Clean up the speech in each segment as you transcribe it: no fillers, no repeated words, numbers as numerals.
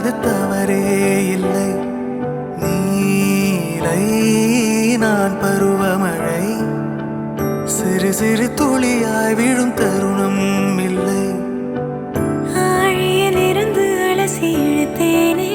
அது தவறே இல்லை. நீலை நான் பருவமழை, சிறு சிறு துளியாய் விழும் தருணம் இல்லை. ஆழியில் இருந்து அலசி இழுத்தேனே,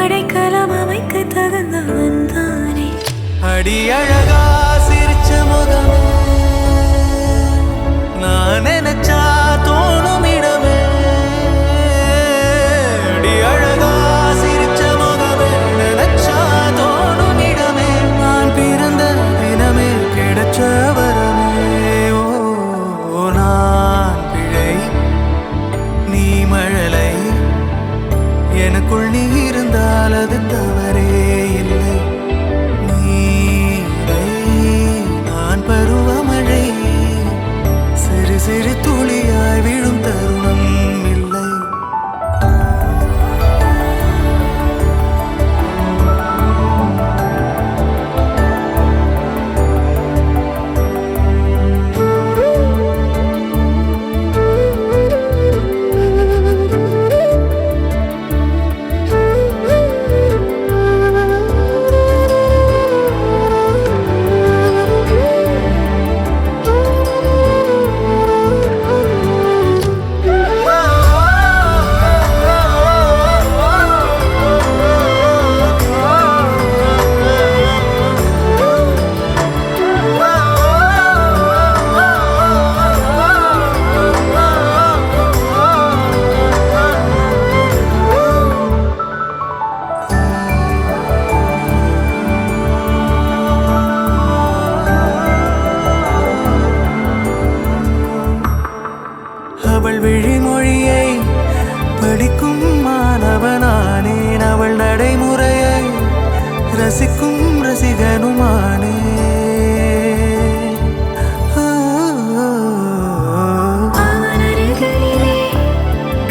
அடைக்கலம் அமைக்க தகுந்தவன் தானே. அடி அழகா சிரிச்ச முகமே, நான் நினைச்சா தோணும் இடமே. அடி அழகா சிரிச்ச முகமே, நினைச்சா தோணும் இடமே. நான் பிறந்த தினமே கிடைச்ச வரமே. ஓ நான் பிழை, நீ மழலை, எனக்குள் நீ இருந்தால் அது தவறே இல்லை. நீரை நான் பருவமழை, சிறு சிறு துளியாய் விழும் தருணம் இல்லை. அவள் விழிமொழியை படிக்கும் மாணவனானேன், அவள் நடைமுறையை ரசிக்கும் ரசிகனுமானே. அவன் அருகிலே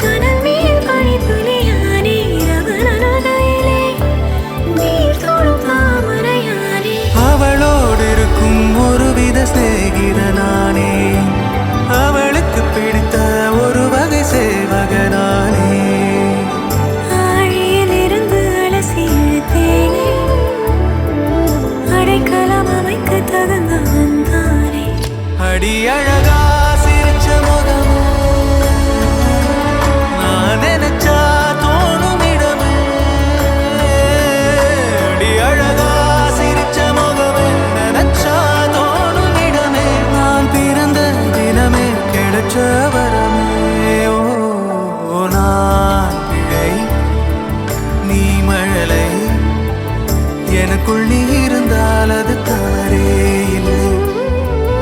கனல் மேல் பனித்துளியானே, அவன் அருகிலே நீர் தொடும் தாமரையானே. அவளோடு இருக்கும் ஒருவித சிநேகிதனானே, அவளுக்கு பிடித்த ஒரு வகை சேவகனானே. ஆழியில் இருந்து அலசி இழுத்தேனே, அடைக்கலம் அமைக்க தகுந்தவன் தானே. அடி அழகா சிரிச்ச முகமே, நான் நினைச்சா தோணும் இடமே. அடி அழகா சிரிச்ச முகமே, நினைச்சா தோணும் இடமே. நான் பிறந்த தினமே கிடைச்ச வரமே. ஓ நான் பிழை, நீ மழலை, எனக்குள் நீ இருந்தால் அது தவறே இல்லை.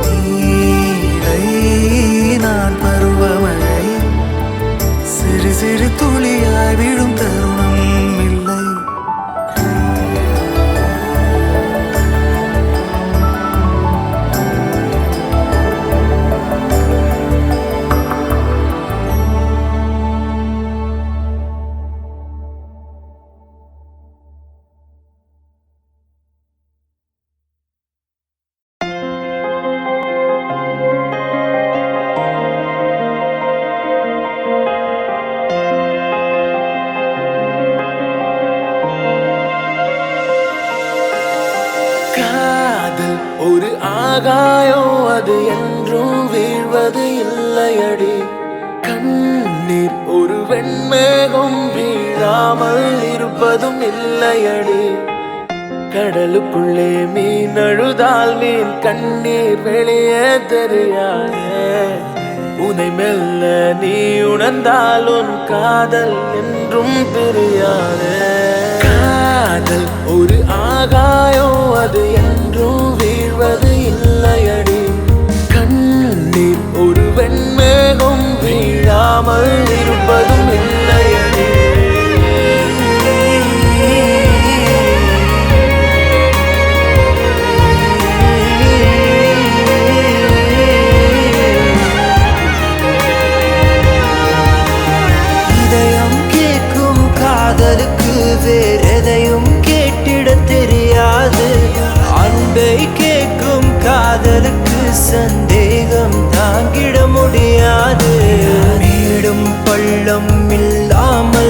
நீலை நான் பருவமழை, சிறு சிறு துளியாய் விழும் தருணம் இல்லை. காதல் ஒரு ஆகாயம், அது என்றும் வீழ்வது இல்லையடி. கண்ணீர் ஒரு வெண்மேகம், வீழாமல் இருப்பதும் இல்லையடி. கடலுக்குள்ளே மீன் அழுதால் மீன் கண்ணீர் வெளியே தெரியாதே. உனை மெல்ல நீ உணர்ந்தால் உன் காதல் என்றும் தெரியாதே. காதல் ஒரு ஆகாயம், அது என்றும் வீழ்வது இல்லையடி. கண்ணீர் ஒரு வெண்மேகம், வீழாமல் இருப்பதும் இல்லையடி. இதயம் கேட்கும் காதலுக்கு வேறெதையும் கேட்டிட தெரியாது. அன்பை கேட்கும் காதலுக்கு சந்தேகம் தாங்கிட முடியாது. மேடும் பள்ளம் இல்லாமல்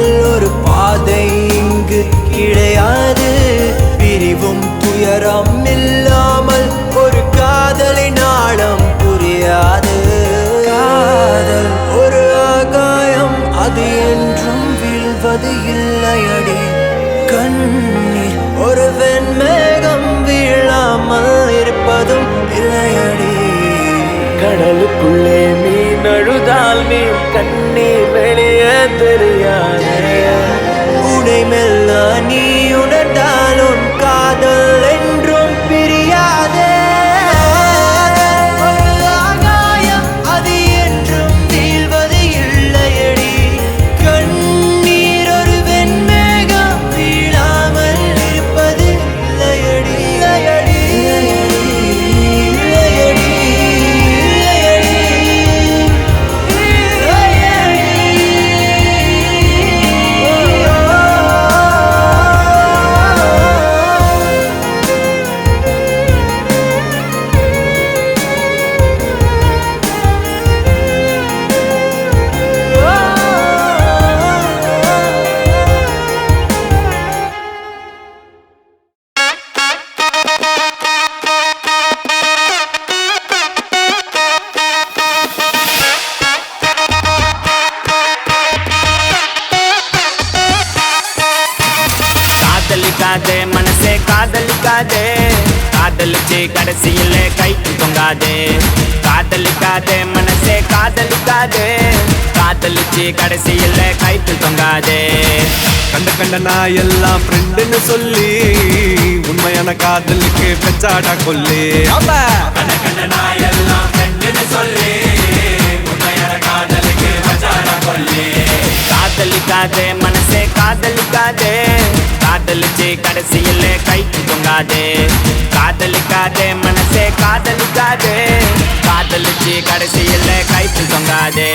ஒரு வெண்மேகம் வீழாமல் இருப்பதும் இல்லையடி. கடலுக்குள்ளே மீன் அழுதால் மீன் கண்ணீர் வெளியே தெரியாது. உனை மெல்ல நீ உணர்ந்தால் உன் காதல் என்றும் பிரியாதே. ஒரு ஆகாயம் அது என்றும் வீழ்வது இல்லையடி. கண்ணீர் ஒரு வெண்மேகம் வீழாமல் இருப்பது இல்லையடி. இல்லையடி, இல்லையடி, காதலிக்காதே மனசே காதலிக்காதே, காதலிச்சு கடைசியிலே கைக்கு தொங்காதே. காதலிக்காதே மனசே காதலிக்காதே, காதலிச்சு கடைசியிலே கைக்கு தொங்காதே. கண்ட நான் எல்லாம் ஃப்ரெண்டுன்னு சொல்லி உண்மையான காதலுக்கு பெச்சாடா கொல்லி. கண்ட நான் எல்லாம் ஃப்ரெண்டுன்னு சொல்லி உண்மையான காதலுக்கு பெச்சாடா கொல்லி. காதலிக்காதே மனசே காதலிக்காதே, காதலிச்சு கடைசியிலே கைக்கு தொங்காதே. காதலிக்காதே மனசே காதலிக்காதே, காதலிச்சு கடைசியிலே கைக்கு தொங்காதே.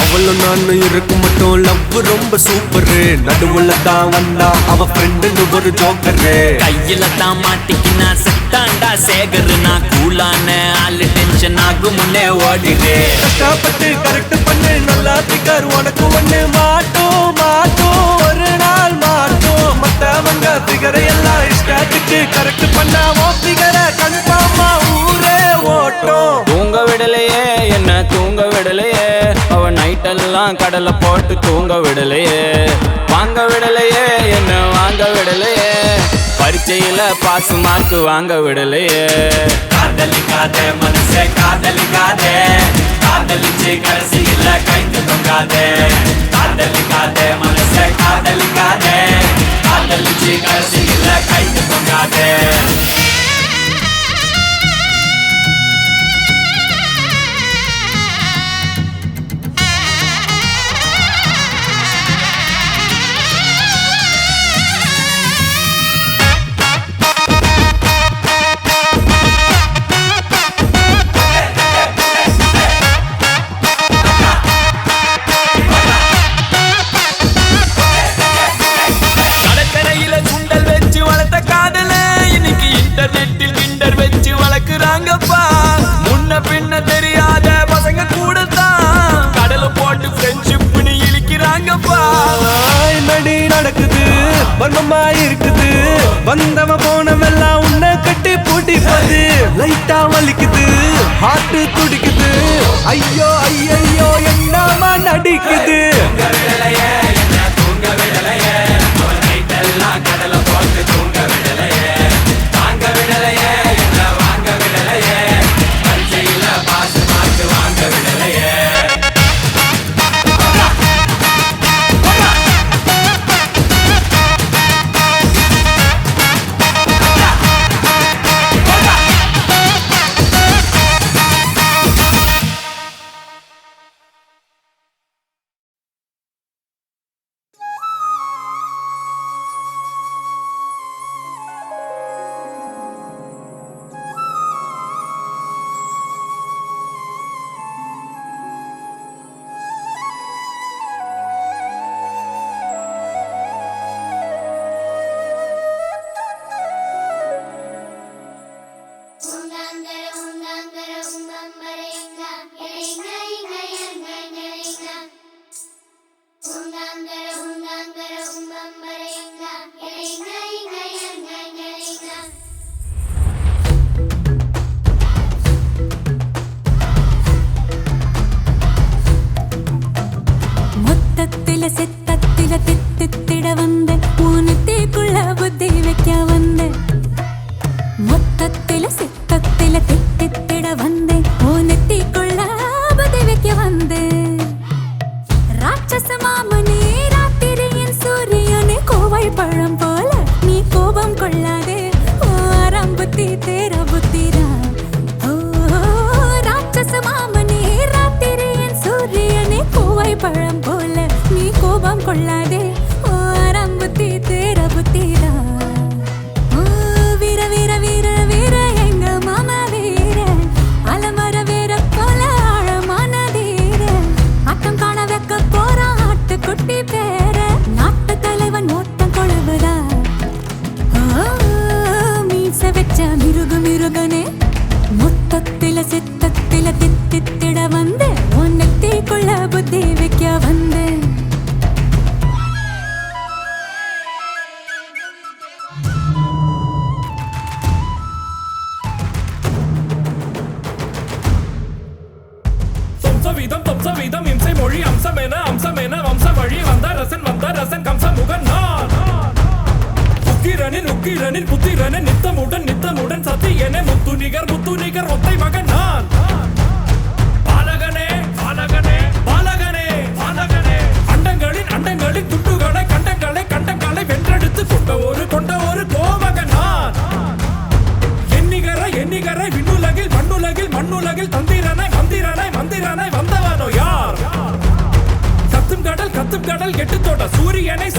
அவளும் நானும் இருக்கும் மட்டும் லவ் ரொம்ப சூப்பரு. நடுவுல தான் வந்தா அவ ஃப்ரெண்டுன்னு ஒரு ஜோக்கரு. கையில தான் மாட்டிக்கினா செத்தாண்டா சேகரு. நான் கூலான ஆளு டென்ஷன் ஆகும் முன்னே ஓடிடு. கஷ்டப்பட்டு கரெக்ட் பண்ணு நல்லா திக்கார் உனக்கு ஒண்ணு மாட்டோம் மாட்டோம் ஒரு நாள் மாட்டோம். மத்தவங்க பிகரை எல்லாம் இஷ்டத்துக்கு கரெக்ட் பண்ணா ஓ பிகரை கன்ஃபார்மா ஊரே ஓட்டும். தூங்க விடலையே என்ன தூங்க விடலையே, அவ நைட்டெல்லாம் கடலை போட்டு தூங்க விடலையே. வாங்க விடலையே என்ன வாங்க விடலையே, பரீட்சையில பாஸ் மார்க் வாங்க விடலையே. காதலிக்காதே மனசே காதலிக்காதே, காதலிச்சு கடைசியில கைக்கு தொங்காதே. காதலிக்காதே மனசே காதலிக்காதே, காதலிச்சு கடைசியில கைக்கு தொங்காதே. இன்டர்நெட்டில் கிண்டர் வச்சு வளர்க்குறாங்கப்பா. முன்ன பின்ன தெரியாத பசங்க கூட தான் கடலை போட்டு ஃப்ரெண்ட்ஷிப்னு இழிக்கிறாங்கப்பா. என்னடி நடக்குது வர்மமா இருக்குது. வந்தவ போனவெல்லாம் உன்னை கட்டி பூட்டிப்பது. லைட்டா வலிக்குது ஹார்ட் துடிக்குது. ஐயோ ஐயோ என்னமா நடிக்குது. தூங்க விடலையே அவள் நைட்டெல்லாம் கடலை போட்டு தூங்க விடலையே. வாங்க விடலையே என்ன வாங்க விடலையே, பரீட்சையில பாஸ் மார்க் வாங்க விடலையே. மொத்தத்தில சித்தத்தில தித்தித்திட வந்தேன் ஓ நெத்திக்குள்ள புதி வைக்க வந்தேன் ராட்சச மாமனே ராத்திரியின் சூரியனே கோவை பழம் போல நீ கோபம் கொள்ளாதே ஓ ஆரம்பத்தி தேர புத்திரா ஓ ராட்சச மாமனே ராத்திரியின் சூரியனே கோவை பழம் போல நீ கோபம் கொள்ளாதே ஓ ஆரம்பத்தி தேர புத்திரா ஓ வீர வீர வீர வீர எங்க மாமா வீர அலமர வீர போல ஆழமான தீர ஆட்டம் காண வைக்க போறான் ஆட்டுக்குட்டி பேர நாட்டு தலைவன் ஓட்டம் கொழுவுதா மீச வச்ச மிருகு மிருகனே மொத்தத்தில சித்தத்தில தித்தித்திட வந்து உன்னத்திக்குள்ள புத்தி வைக்க வந்தேன் வம்சவீதம் இம்சை மொழி அம்சமென வம்ச வழி வந்த ரசன் கம்ச முகன் நான் உக்கிரனின் புத்திரனின் நித்தமுடன் சத்தியனே முத்து நிகர் ஒத்தை மகன் நான் பாலகனே அண்டங்களின் துண்டுகளை கண்டங்களை வென்றெடுத்து கொண்ட ஒரு கோமகன் நான் எண்ணிகரை விண்ணுலகில் மண்ணுலகில் மந்திரனை வந்தவனோ யார் கத்தும் கடல் கெட்டு தோட்ட சூரியனை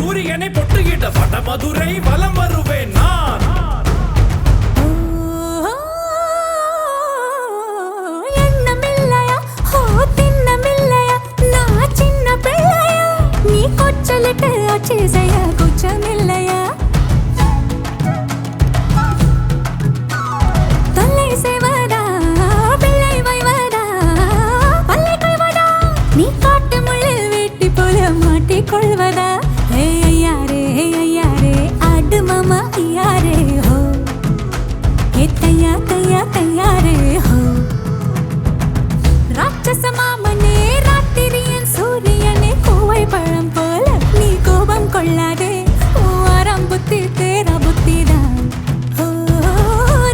பொட்டுகிட்ட வட மதுரை வலம் வருவேன் நான் எண்ணமில்லையா ஓ திண்ணமில்லையா நான் சின்ன பிள்ளையா நீ கொச்சலிட்டு ஆட்சி செய்ய குச்சமில்லையா தொல்லை செய்வதா பிள்ளை வைவதா பல்லை கொள்வதா நீ காட்டு முள்ளில் வேட்டி போல மாட்டிக்கொள்வதா ஐயாரே ஆடு மாமா ஐயாரே ஹோ தையாரே ஹோ ராட்சச மாமனே ராத்திரியின் சூரியனே கோவை பழம் போல நீ கோபம் கொள்ளாதே ஓ ஆரம்புத்தி தேர புத்திதான் ஓ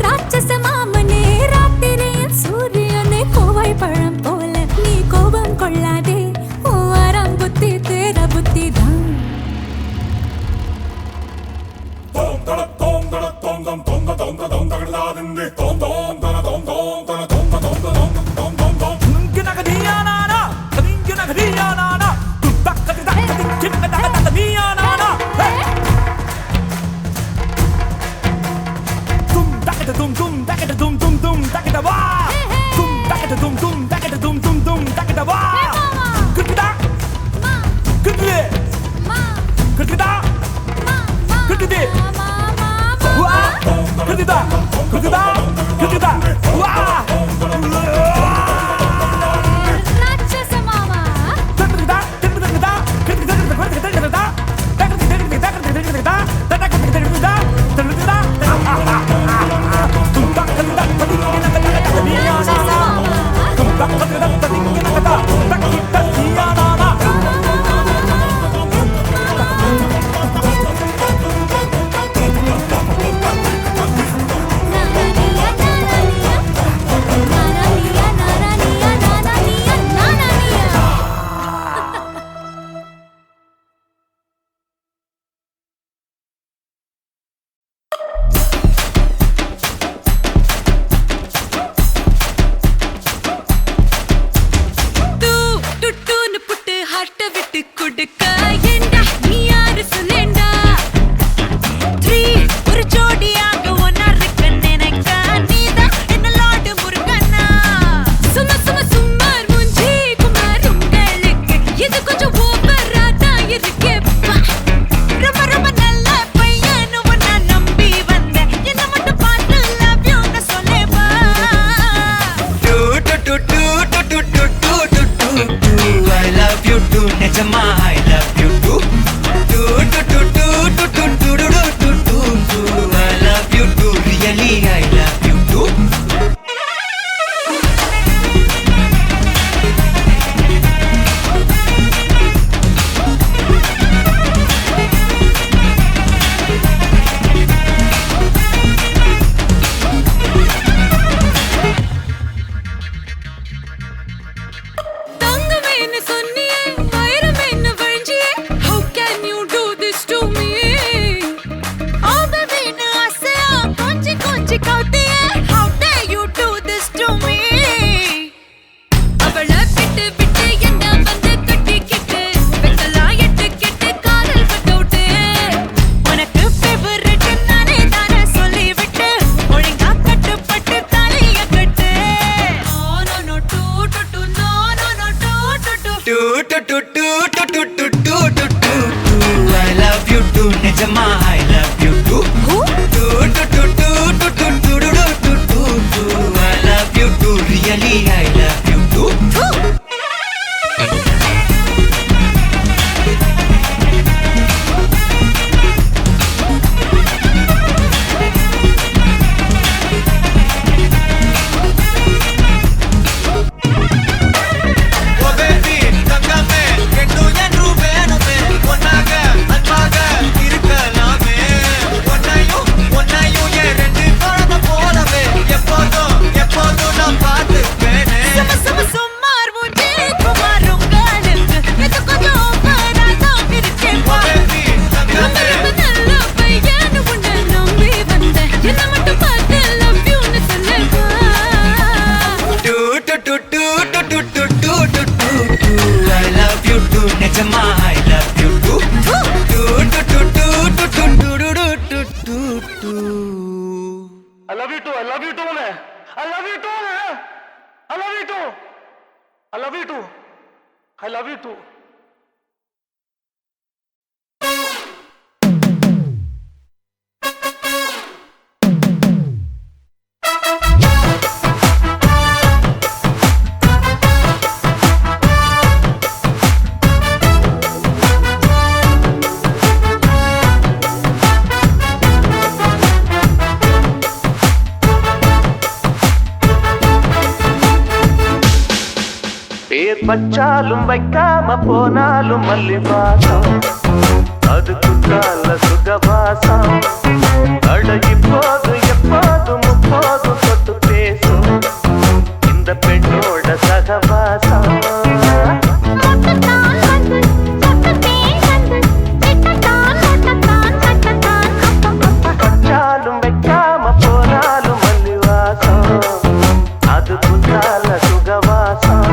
ராட்சச மாமனே ராத்திரியின் சூரியனே கோவை பழம் போல நீ கோபம் கொள்ளாதே ஓ ஆரம்புத்தி தேர புத்திதான் ராட்சச மாமா too. I love you too, man. I love you too, man. I love you too. I love you too. I love you too. பேர் வச்சாலும் வைக்காம போனாலும் மல்லி வாசம் அது குற்றால சுகவாசம் அட இப்போது எப்போதும் முப்போதும் தொட்டு பேசும் இந்த பெண்ணோட சகவாசம் வச்சாலும் வைக்காம போனாலும் மல்லி வாசம் அது குற்றால சுகவாசம்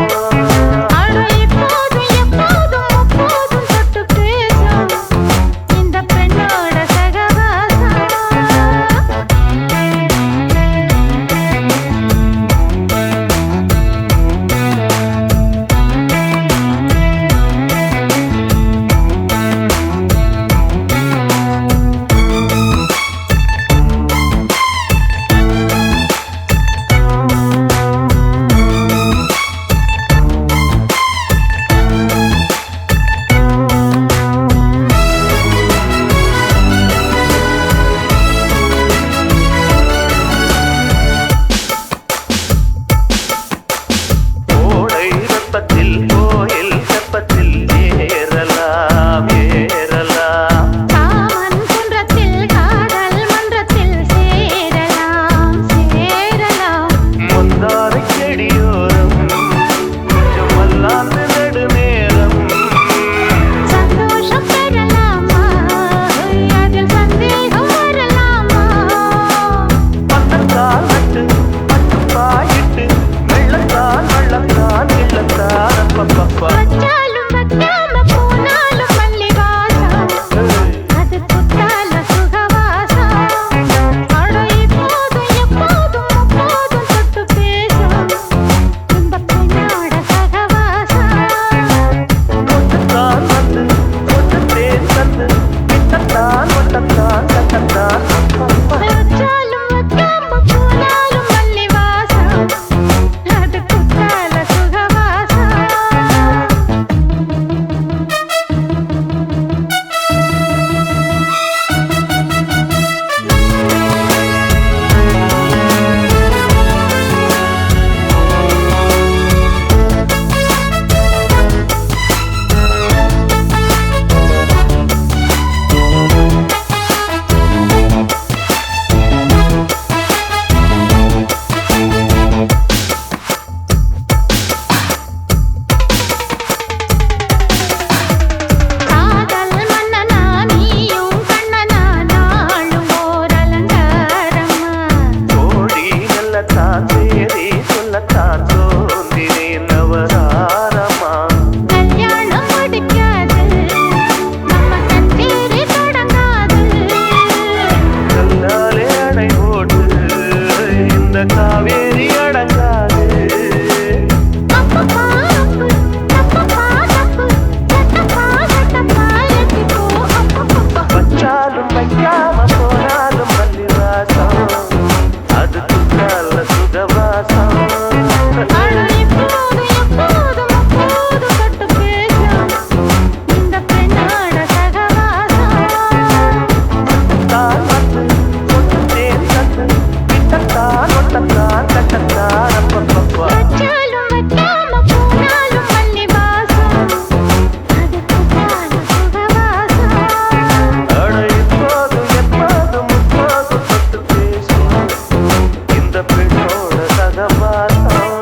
the peñola, Sagabato.